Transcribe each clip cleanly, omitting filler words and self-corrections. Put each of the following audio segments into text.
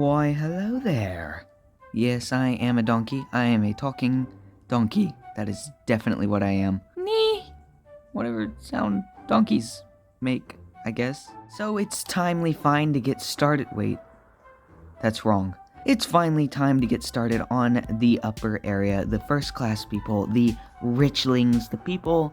Why, hello there. Yes, I am a donkey. I am a talking donkey. That is definitely what I am. Nee! Whatever sound donkeys make, I guess. So it's timely fine to get started. Wait, that's wrong. It's finally time to get started on the upper area, the first class people, the richlings, the people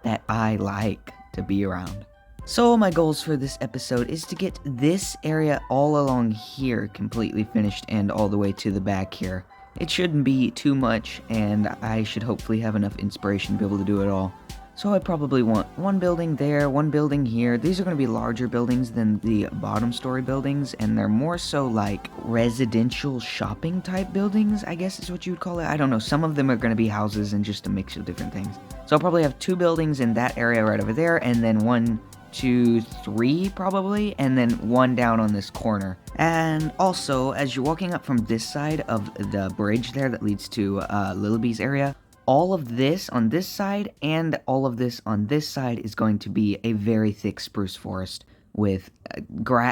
that I like to be around. So my goals for this episode is to get this area all along here completely finished and all the way to the back here. It shouldn't be too much, and I should hopefully have enough inspiration to be able to do it all. So I probably want one building there, one building here. These are going to be larger buildings than the bottom story buildings, and they're more so like residential shopping type buildings, I guess is what you would call it. I don't know, some of them are going to be houses and just a mix of different things. So I'll probably have two buildings in that area right over there, and then 1, 2, 3 probably, and then one down on this corner. And also, as you're walking up from this side of the bridge there that leads to Lilybee's area, all of this on this side and all of this on this side is going to be a very thick spruce forest with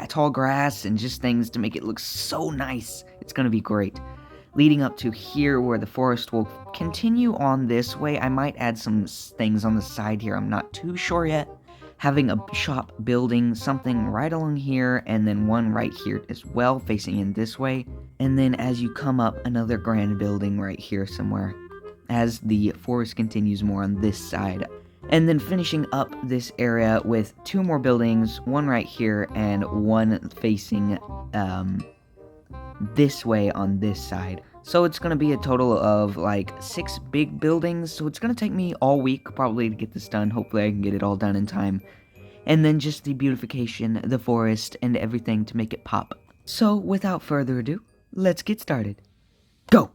tall grass and just things to make it look so nice. It's going to be great. Leading up to here where the forest will continue on this way, I might add some things on the side here. I'm not too sure yet. Having a shop building, something right along here, and then one right here as well, facing in this way. And then as you come up, another grand building right here somewhere, as the forest continues more on this side. And then finishing up this area with 2 more buildings, one right here, and one facing this way on this side. So it's going to be a total of like 6 big buildings, so it's going to take me all week probably to get this done. Hopefully I can get it all done in time. And then just the beautification, the forest, and everything to make it pop. So without further ado, let's get started. Go!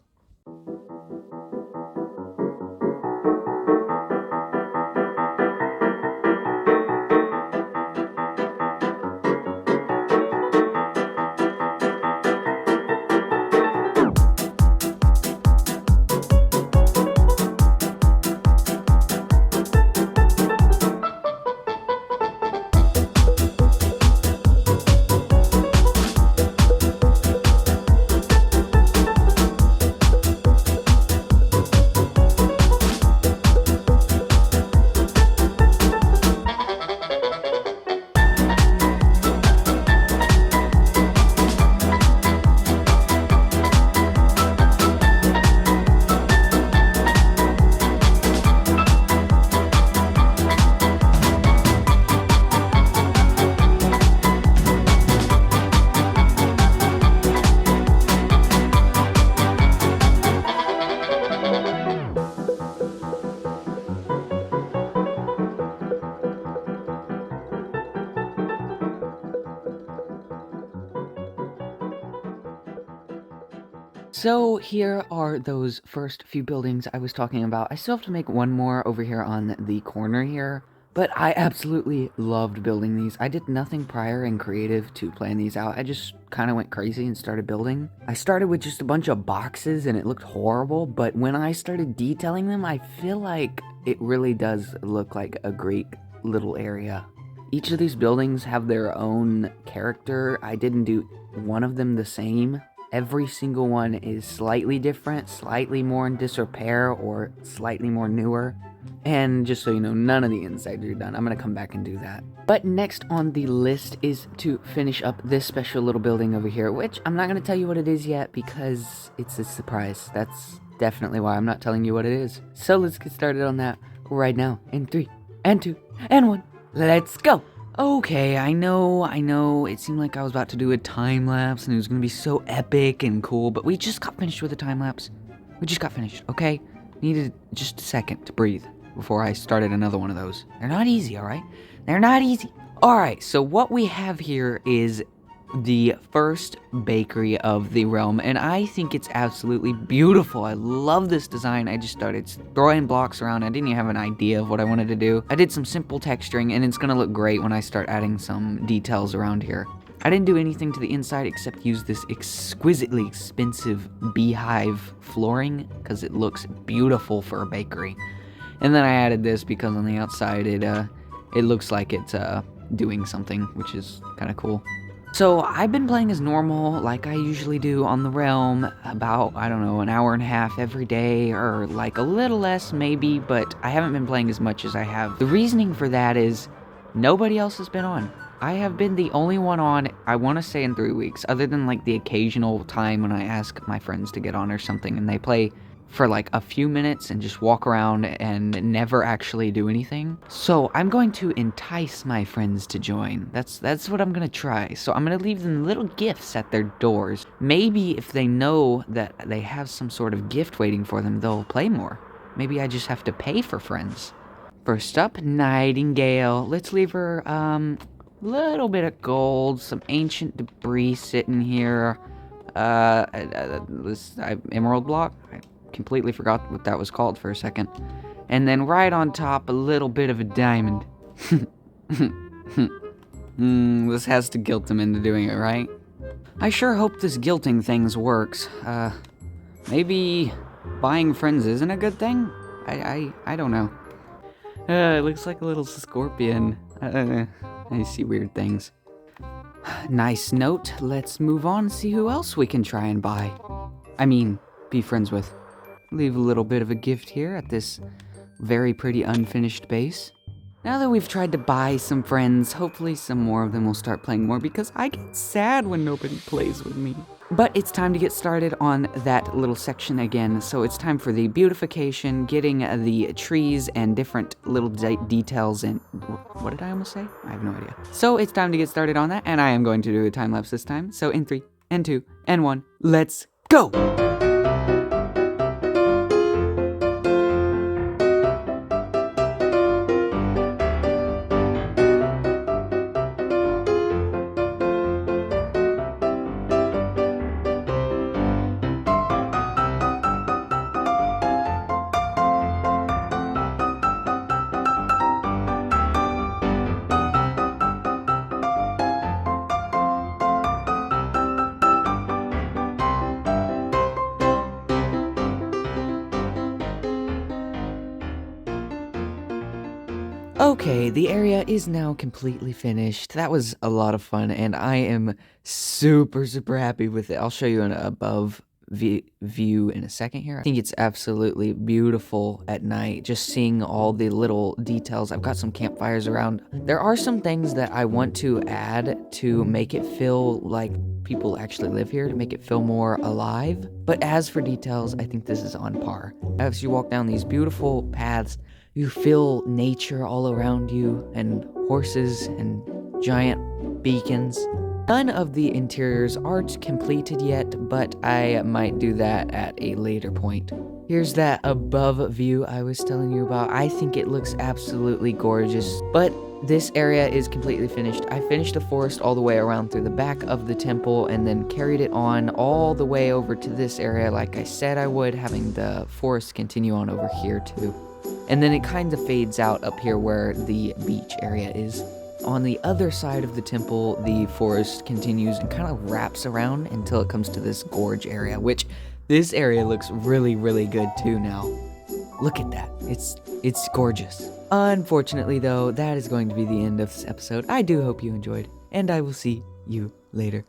So here are those first few buildings I was talking about. I still have to make one more over here on the corner here, but I absolutely loved building these. I did nothing prior in creative to plan these out. I just kind of went crazy and started building. I started with just a bunch of boxes and it looked horrible, but when I started detailing them, I feel like it really does look like a great little area. Each of these buildings have their own character. I didn't do one of them the same. Every single one is slightly different, slightly more in disrepair, or slightly more newer. And just so you know, none of the insides are done. I'm going to come back and do that. But next on the list is to finish up this special little building over here, which I'm not going to tell you what it is yet because it's a surprise. That's definitely why I'm not telling you what it is. So let's get started on that right now. In 3, and 2, and 1. Let's go! Okay, I know, it seemed like I was about to do a time-lapse and it was gonna be so epic and cool, but we just got finished with the time-lapse. We just got finished, okay? Needed just a second to breathe before I started another one of those. They're not easy, alright? They're not easy. Alright, so what we have here is the first bakery of the realm, and I think it's absolutely beautiful. I love this design. I just started throwing blocks around. I didn't even have an idea of what I wanted to do. I did some simple texturing, and it's gonna look great when I start adding some details around here. I didn't do anything to the inside except use this exquisitely expensive beehive flooring because it looks beautiful for a bakery. And then I added this because on the outside it looks like it's doing something, which is kind of cool. So I've been playing as normal, like I usually do on the Realm, about, I don't know, an hour and a half every day, or like a little less maybe, but I haven't been playing as much as I have. The reasoning for that is nobody else has been on. I have been the only one on, I want to say in 3 weeks, other than like the occasional time when I ask my friends to get on or something and they play for like a few minutes and just walk around and never actually do anything. So I'm going to entice my friends to join. That's what I'm gonna try. So I'm gonna leave them little gifts at their doors. Maybe if they know that they have some sort of gift waiting for them, they'll play more. Maybe I just have to pay for friends. First up, Nightingale. Let's leave her little bit of gold, some ancient debris sitting here. Emerald block. I completely forgot what that was called for a second. And then right on top, a little bit of a diamond. This has to guilt him into doing it, right? I sure hope this guilting thing works. Maybe buying friends isn't a good thing? I don't know. It looks like a little scorpion. I see weird things. Nice note. Let's move on and see who else we can try and buy. I mean, be friends with. Leave a little bit of a gift here at this very pretty unfinished base. Now that we've tried to buy some friends, hopefully some more of them will start playing more because I get sad when nobody plays with me. But it's time to get started on that little section again. So it's time for the beautification, getting the trees and different little details in... What did I almost say? I have no idea. So it's time to get started on that, and I am going to do a time lapse this time. So in 3, and 2, and 1, let's go! Okay, the area is now completely finished. That was a lot of fun, and I am super happy with it. I'll show you an above view in a second here. I think it's absolutely beautiful at night, just seeing all the little details. I've got some campfires around. There are some things that I want to add to make it feel like people actually live here, to make it feel more alive. But as for details, I think this is on par. As you walk down these beautiful paths, you feel nature all around you, and horses and giant beacons. None of the interiors aren't completed yet, but I might do that at a later point. Here's that above view I was telling you about. I think it looks absolutely gorgeous, but this area is completely finished. I finished the forest all the way around through the back of the temple and then carried it on all the way over to this area like I said I would, having the forest continue on over here too. And then it kind of fades out up here where the beach area is. On the other side of the temple, the forest continues and kind of wraps around until it comes to this gorge area, which this area looks really good too now. Look at that. It's gorgeous. Unfortunately though, that is going to be the end of this episode. I do hope you enjoyed, and I will see you later.